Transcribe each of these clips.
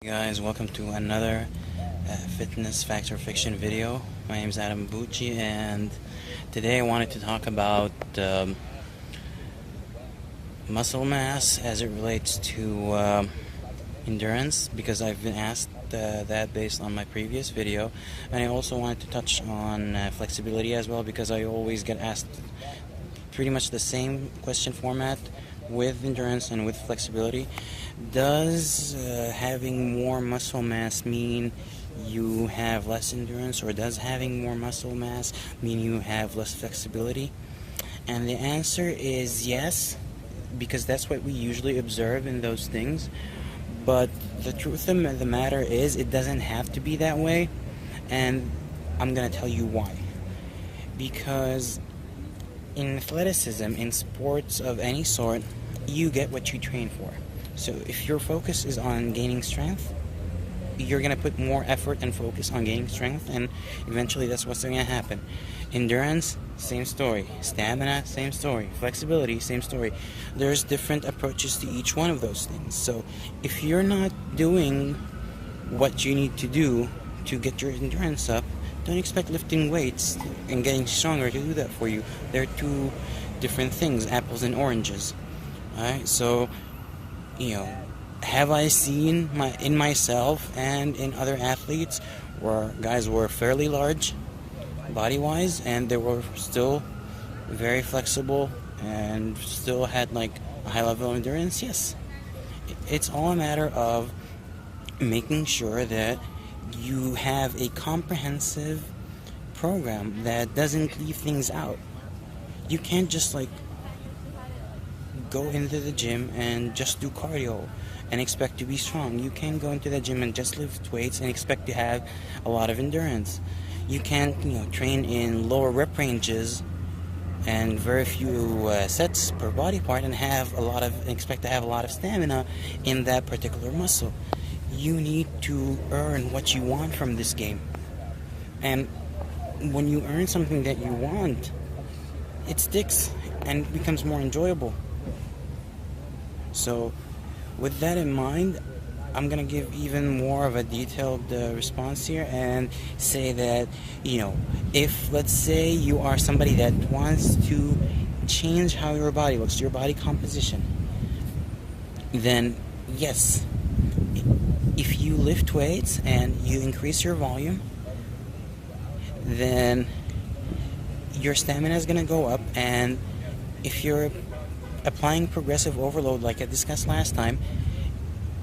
Hey guys, welcome to another Fitness Facts or Fiction video. My name is Adam Bucci, and today I wanted to talk about muscle mass as it relates to endurance, because I've been asked that based on my previous video, and I also wanted to touch on flexibility as well, because I always get asked pretty much the same question format with endurance and with flexibility. Does having more muscle mass mean you have less endurance, or does having more muscle mass mean you have less flexibility? And the answer is yes, because that's what we usually observe in those things. But the truth of the matter is, it doesn't have to be that way, and I'm going to tell you why. Because in athleticism, in sports of any sort, you get what you train for. So if your focus is on gaining strength, you're going to put more effort and focus on gaining strength, and eventually that's what's going to happen. Endurance, same story. Stamina, same story. Flexibility, same story. There's different approaches to each one of those things. So if you're not doing what you need to do to get your endurance up, don't expect lifting weights and getting stronger to do that for you. They're two different things, apples and oranges. Alright, so, have I seen in myself and in other athletes where guys were fairly large body-wise and they were still very flexible and still had like a high level of endurance? Yes. It's all a matter of making sure that you have a comprehensive program that doesn't leave things out. You can't just go into the gym and just do cardio and expect to be strong. You can't go into the gym and just lift weights and expect to have a lot of endurance. You can't, train in lower rep ranges and very few sets per body part and expect to have a lot of stamina in that particular muscle. You need to earn what you want from this game. And when you earn something that you want, it sticks and it becomes more enjoyable. So with that in mind, I'm going to give even more of a detailed response here and say that, if let's say you are somebody that wants to change how your body looks, your body composition, then yes, if you lift weights and you increase your volume, then your stamina is going to go up, and if you're applying progressive overload like I discussed last time,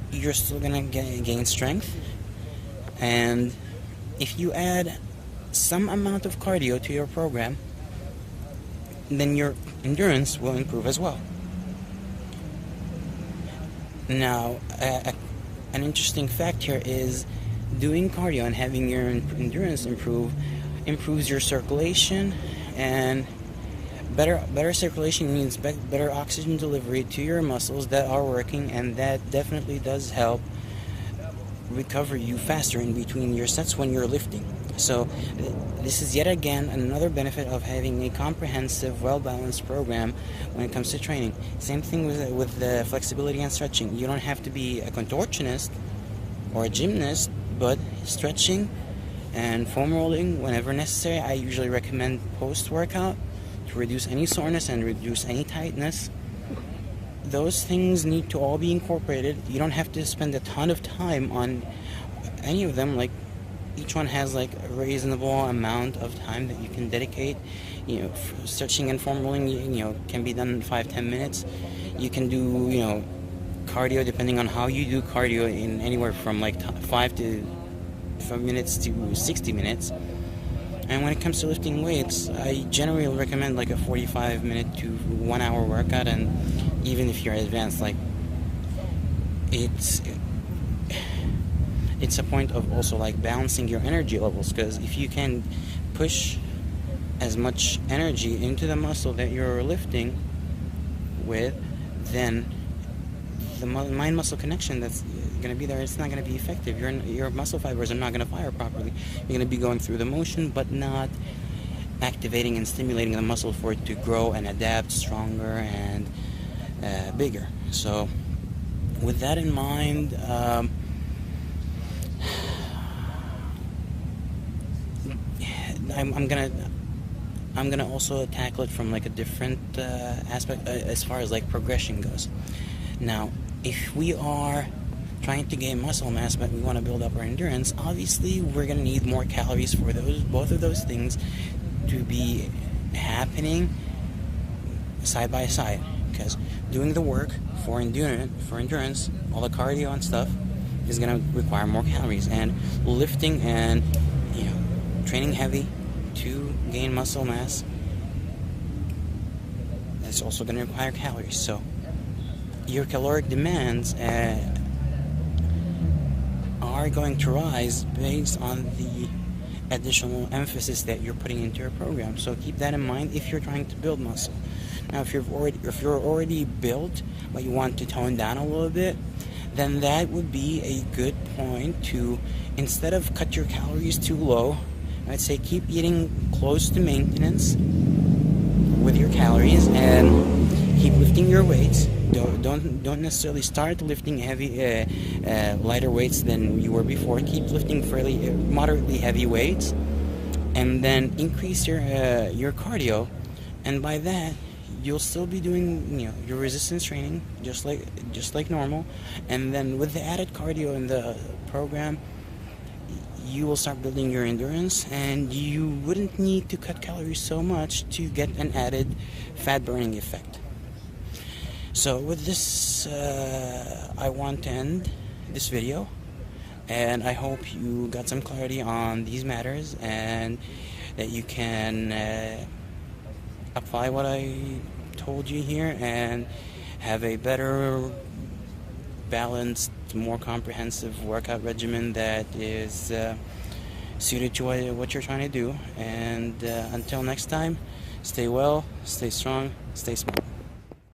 you're still going to gain strength. And if you add some amount of cardio to your program, then your endurance will improve as well. Now, an interesting fact here is doing cardio and having your endurance improves your circulation, and better circulation means better oxygen delivery to your muscles that are working, and that definitely does help recover you faster in between your sets when you're lifting. So this is yet again another benefit of having a comprehensive, well-balanced program when it comes to training. Same thing with the flexibility and stretching. You don't have to be a contortionist or a gymnast, but stretching and foam rolling whenever necessary. I usually recommend post-workout to reduce any soreness and reduce any tightness. Those things need to all be incorporated. You don't have to spend a ton of time on any of them. Each one has a reasonable amount of time that you can dedicate. Stretching and foam rolling, can be done in 5-10 minutes. You can do, cardio, depending on how you do cardio, in anywhere from 5 minutes to 60 minutes. And when it comes to lifting weights, I generally recommend a 45-minute to 1 hour workout. And even if you're advanced, it's a point of also balancing your energy levels, because if you can push as much energy into the muscle that you're lifting with, then the mind-muscle connection that's going to be there, it's not going to be effective. Your muscle fibers are not going to fire properly. You're going to be going through the motion, but not activating and stimulating the muscle for it to grow and adapt stronger and bigger. So with that in mind, I'm gonna also tackle it from like a different aspect as far as like progression goes. Now, if we are trying to gain muscle mass but we want to build up our endurance, obviously we're gonna need more calories for both of those things to be happening side by side. Because doing the work for endurance, all the cardio and stuff, is gonna require more calories, and lifting and training heavy to gain muscle mass, that's also going to require calories. So your caloric demands are going to rise based on the additional emphasis that you're putting into your program. So keep that in mind if you're trying to build muscle. Now, if you're already built but you want to tone down a little bit, then that would be a good point to, instead of cut your calories too low, I'd say keep eating close to maintenance with your calories and keep lifting your weights. Don't necessarily start lifting heavy, lighter weights than you were before. Keep lifting fairly moderately heavy weights, and then increase your cardio. And by that, you'll still be doing your resistance training just like normal. And then with the added cardio in the program, you will start building your endurance, and you wouldn't need to cut calories so much to get an added fat burning effect. So with this, I want to end this video, and I hope you got some clarity on these matters and that you can apply what I told you here and have a better, balanced, more comprehensive workout regimen that is suited to what you're trying to do. And until next time, stay well, stay strong, stay smart.